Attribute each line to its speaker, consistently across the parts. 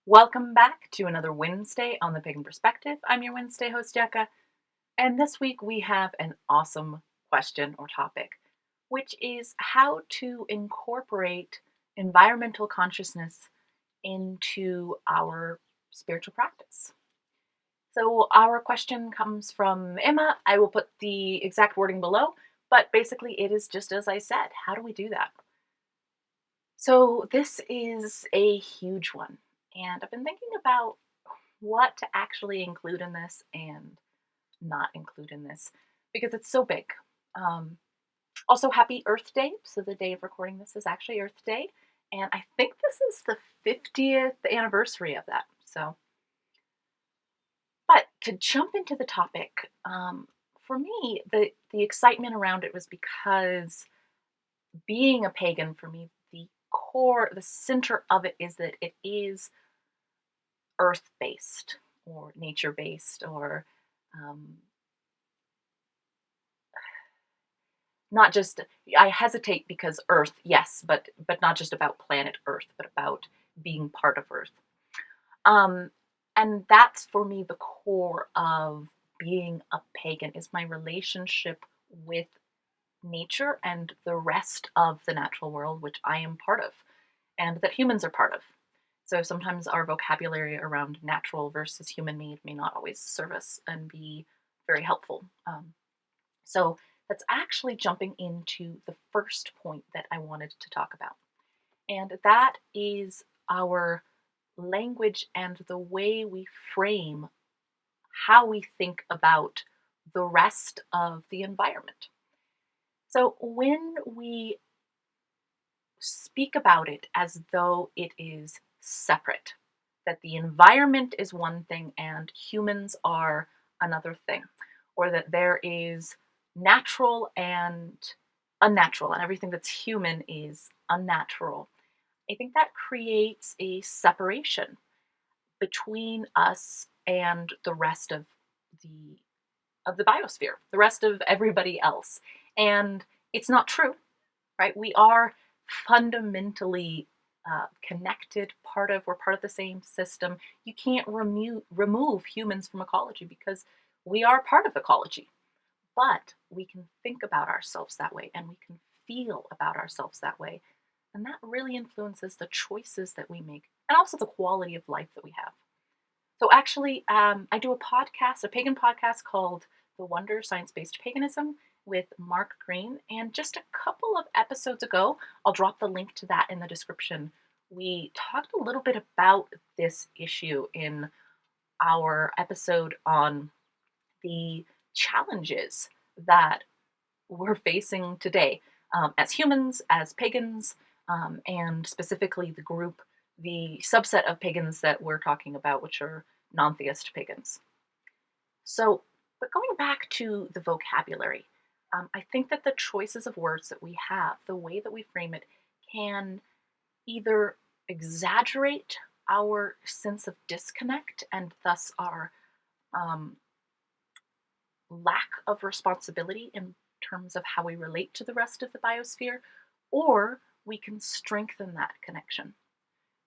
Speaker 1: Welcome back to another Wednesday on the Pagan Perspective. I'm your Wednesday host, Yucca, and this week we have an awesome question or topic, which is how to incorporate environmental consciousness into our spiritual practice. So, our question comes from Emma. I will put the exact wording below, but basically, it is just as I said. How do we do that? So, this is a huge one, and I've been thinking about what to actually include in this and not include in this because it's so big. Um, Also, happy Earth Day. So, the day of recording this is actually Earth Day, and I think this is the 50th anniversary of that. But to jump into the topic, for me, the excitement around it was because being a pagan, for me, the center of it is that it is earth based or nature based or um, not just. I hesitate because earth, yes, but not just about planet earth, but about being part of earth. um, and that's for me the core of being a pagan is my relationship with nature and the rest of the natural world, which I am part of and that humans are part of. So sometimes our vocabulary around natural versus human made may not always serve us and be very helpful. So that's actually jumping into the first point that I wanted to talk about. And that is our language and the way we frame how we think about the rest of the environment. So when we speak about it as though it is separate, that the environment is one thing and humans are another thing, or that there is natural and unnatural, and everything that's human is unnatural. I think that creates a separation between us and the rest the of the biosphere, the rest of everybody else. And it's not true, right? We are fundamentally connected, we're part of the same system. You can't remove humans from ecology because we are part of ecology. But we can think about ourselves that way and we can feel about ourselves that way. And that really influences the choices that we make and also the quality of life that we have. So actually, I do a pagan podcast called The Wonder Science-Based Paganism with Mark Green. And just a couple of episodes ago, I'll drop the link to that in the description. We talked a little bit about this issue in our episode on the challenges that we're facing today as humans, as pagans, and specifically the subset of pagans that we're talking about, which are non theist pagans. So, but going back to the vocabulary, I think that the choices of words that we have, the way that we frame it, can either exaggerate our sense of disconnect and thus our um, lack of responsibility in terms of how we relate to the rest of the biosphere, or we can strengthen that connection.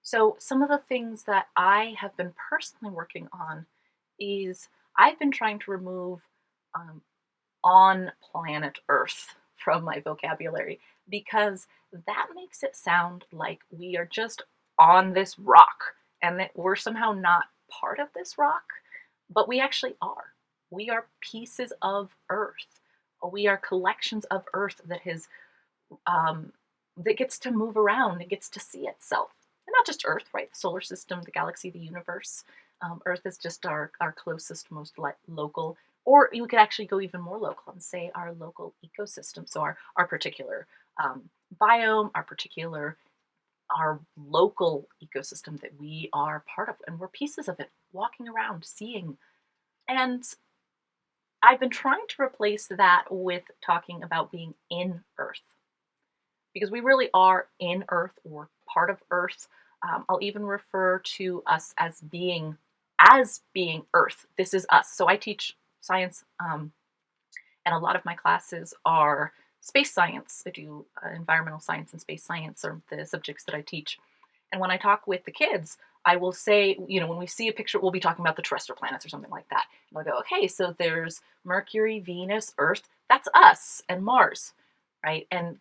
Speaker 1: So, some of the things that I have been personally working on is I've been trying to remove um, on planet Earth from my vocabulary because that makes it sound like we are just on this rock and that we're somehow not part of this rock, but we actually are. We are pieces of Earth. We are collections of Earth um, that gets to move around and gets to see itself. And not just Earth, right? The solar system, the galaxy, the universe. Earth is just our closest, most local, or you could actually go even more local and say our local ecosystem. So our particular biome, our local ecosystem that we are part of, and we're pieces of it, walking around, seeing. And I've been trying to replace that with talking about being in Earth because we really are in Earth or part of Earth. I'll even refer to us as being Earth. This is us. So I teach science, and a lot of my classes are space science. I do environmental science and space science are the subjects that I teach. And when I talk with the kids, I will say, when we see a picture, we'll be talking about the terrestrial planets or something like that. And I'll go, okay, so there's Mercury, Venus, Earth, that's us, and Mars, right? And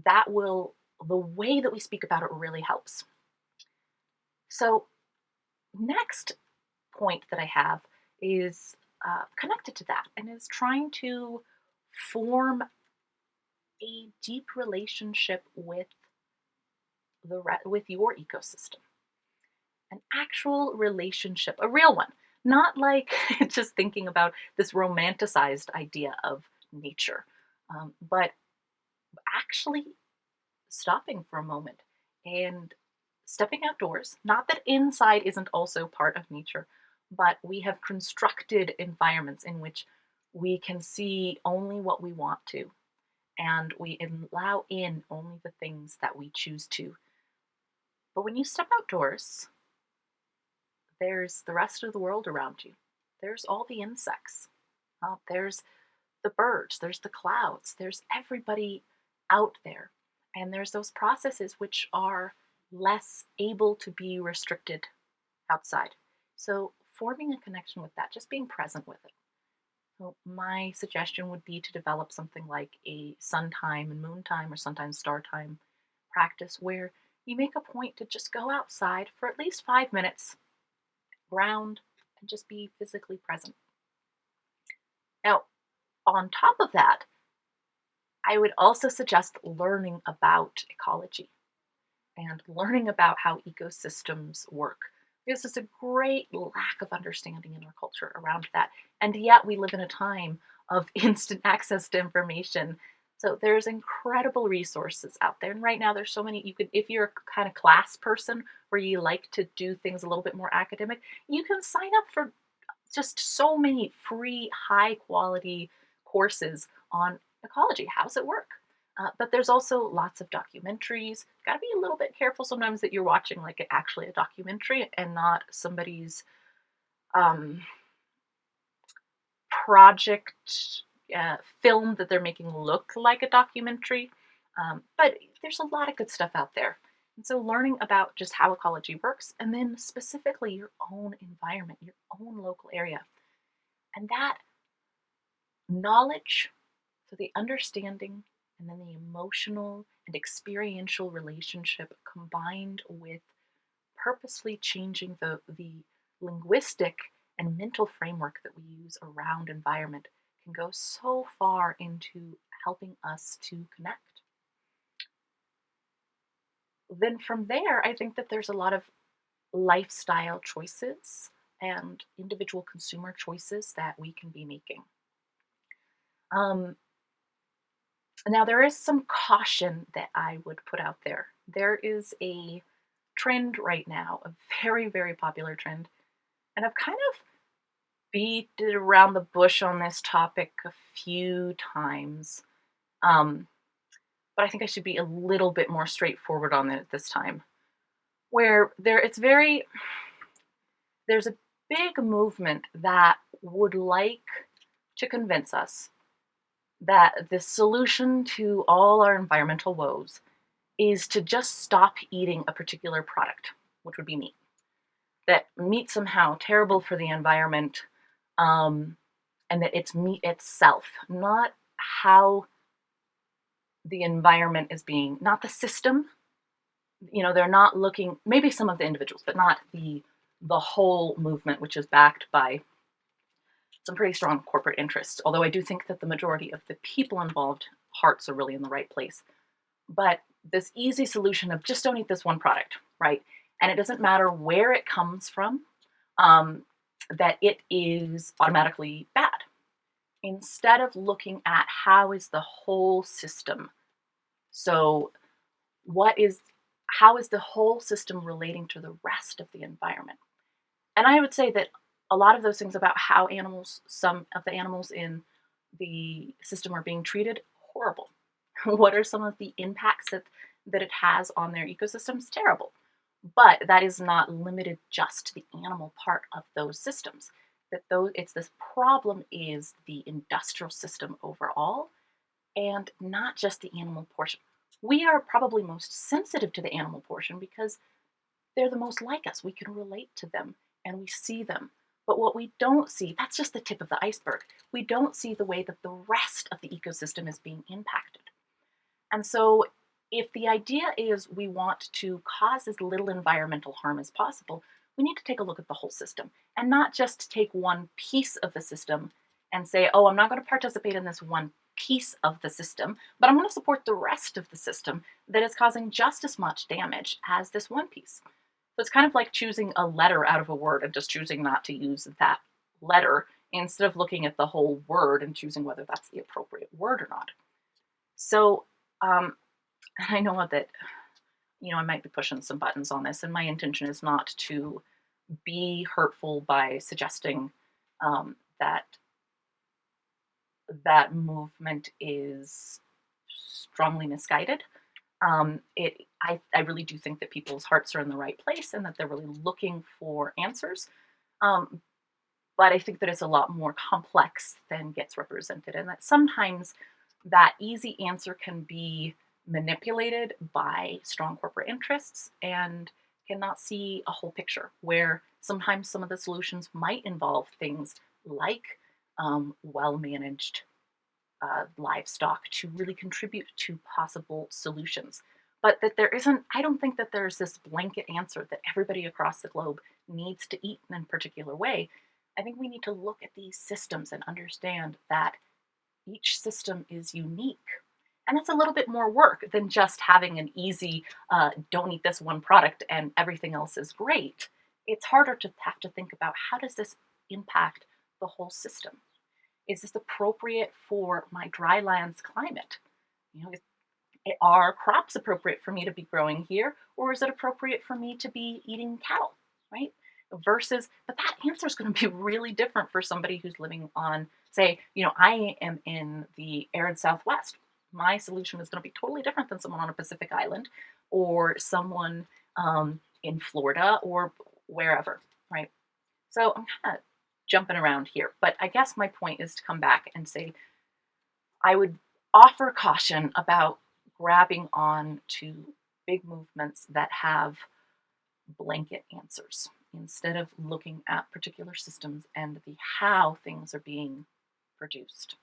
Speaker 1: the way that we speak about it really helps. So, next point that I have is connected to that, and is trying to form a deep relationship with with your ecosystem, an actual relationship, a real one, not like just thinking about this romanticized idea of nature, but actually stopping for a moment and stepping outdoors. Not that inside isn't also part of nature, but we have constructed environments in which we can see only what we want to, and we allow in only the things that we choose to. But when you step outdoors, there's the rest of the world around you. There's all the insects. There's the birds. There's the clouds. There's everybody out there. And there's those processes which are less able to be restricted outside. So forming a connection with that, just being present with it. So my suggestion would be to develop something like a sun time and moon time, or sometimes star time practice, where you make a point to just go outside for at least 5 minutes, ground, and just be physically present. Now, on top of that, I would also suggest learning about ecology and learning about how ecosystems work. There's a great lack of understanding in our culture around that. And yet we live in a time of instant access to information. So there's incredible resources out there. And right now there's so many, if you're a kind of class person where you like to do things a little bit more academic, you can sign up for just so many free, high quality courses on ecology. How's it work? But there's also lots of documentaries. Got to be a little bit careful sometimes that you're watching like actually a documentary and not somebody's project film that they're making look like a documentary. But there's a lot of good stuff out there. And so learning about just how ecology works, and then specifically your own environment, your own local area. And that knowledge, so the understanding, and then the emotional and experiential relationship combined with purposely changing the linguistic and mental framework that we use around environment can go so far into helping us to connect. Then from there, I think that there's a lot of lifestyle choices and individual consumer choices that we can be making. Now, there is some caution that I would put out there. There is a trend right now, a very, very popular trend, and I've kind of beat it around the bush on this topic a few times. But I think I should be a little bit more straightforward on it this time. Where there's a big movement that would like to convince us that the solution to all our environmental woes is to just stop eating a particular product, which would be meat. That meat's somehow terrible for the environment, and that it's meat itself, not how the environment is being, not the system. They're not looking, maybe some of the individuals, but not the whole movement, which is backed by some pretty strong corporate interests. Although I do think that the majority of the people involved, hearts are really in the right place. But this easy solution of just don't eat this one product, right? And it doesn't matter where it comes from, that it is automatically bad. Instead of looking at how is the whole system. So how is the whole system relating to the rest of the environment? And I would say that a lot of those things about how some of the animals in the system are being treated, horrible. What are some of the impacts that it has on their ecosystems? Terrible. But that is not limited just to the animal part of those systems. This problem is the industrial system overall, and not just the animal portion. We are probably most sensitive to the animal portion because they're the most like us. We can relate to them and we see them. But what we don't see, that's just the tip of the iceberg. We don't see the way that the rest of the ecosystem is being impacted. And so, if the idea is we want to cause as little environmental harm as possible, we need to take a look at the whole system and not just take one piece of the system and say, oh, I'm not going to participate in this one piece of the system, but I'm going to support the rest of the system that is causing just as much damage as this one piece. So it's kind of like choosing a letter out of a word and just choosing not to use that letter instead of looking at the whole word and choosing whether that's the appropriate word or not. So, and I know that, I might be pushing some buttons on this, and my intention is not to be hurtful by suggesting that that movement is strongly misguided. I really do think that people's hearts are in the right place and that they're really looking for answers. But I think that it's a lot more complex than gets represented, and that sometimes that easy answer can be manipulated by strong corporate interests and cannot see a whole picture, where sometimes some of the solutions might involve things like well managed livestock to really contribute to possible solutions. But that there isn't, I don't think that there's this blanket answer that everybody across the globe needs to eat in a particular way. I think we need to look at these systems and understand that each system is unique. And it's a little bit more work than just having an easy, don't eat this one product and everything else is great. It's harder to have to think about, how does this impact the whole system? Is this appropriate for my dry lands climate? Are crops appropriate for me to be growing here, or is it appropriate for me to be eating cattle, right? But that answer is going to be really different for somebody who's living on, say, I am in the arid Southwest. My solution is going to be totally different than someone on a Pacific island or someone in Florida or wherever, right? So I'm kind of jumping around here, but I guess my point is to come back and say I would offer caution about grabbing on to big movements that have blanket answers instead of looking at particular systems and the how things are being produced.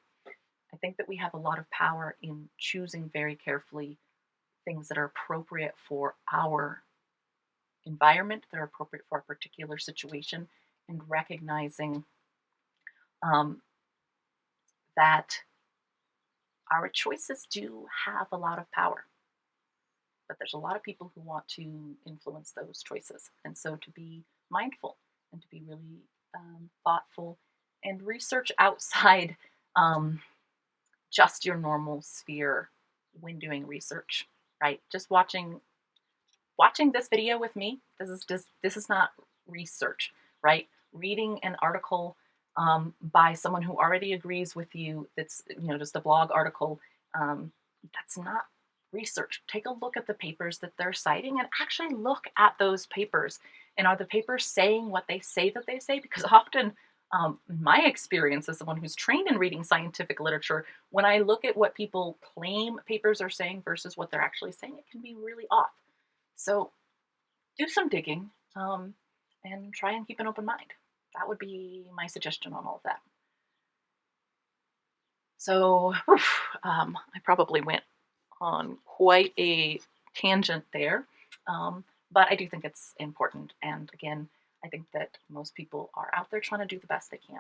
Speaker 1: I think that we have a lot of power in choosing very carefully things that are appropriate for our environment, that are appropriate for our particular situation, and recognizing that our choices do have a lot of power. But there's a lot of people who want to influence those choices. And so to be mindful and to be really thoughtful and research outside just your normal sphere when doing research, right? Just watching this video with me, this is not research, right? Reading an article by someone who already agrees with you, that's just a blog article, that's not research. Take a look at the papers that they're citing and actually look at those papers. And are the papers saying what they say that they say? Because often, my experience as someone who's trained in reading scientific literature, when I look at what people claim papers are saying versus what they're actually saying, it can be really off. So do some digging and try and keep an open mind. That would be my suggestion on all of that. So I probably went on quite a tangent there, but I do think it's important. And again, I think that most people are out there trying to do the best they can.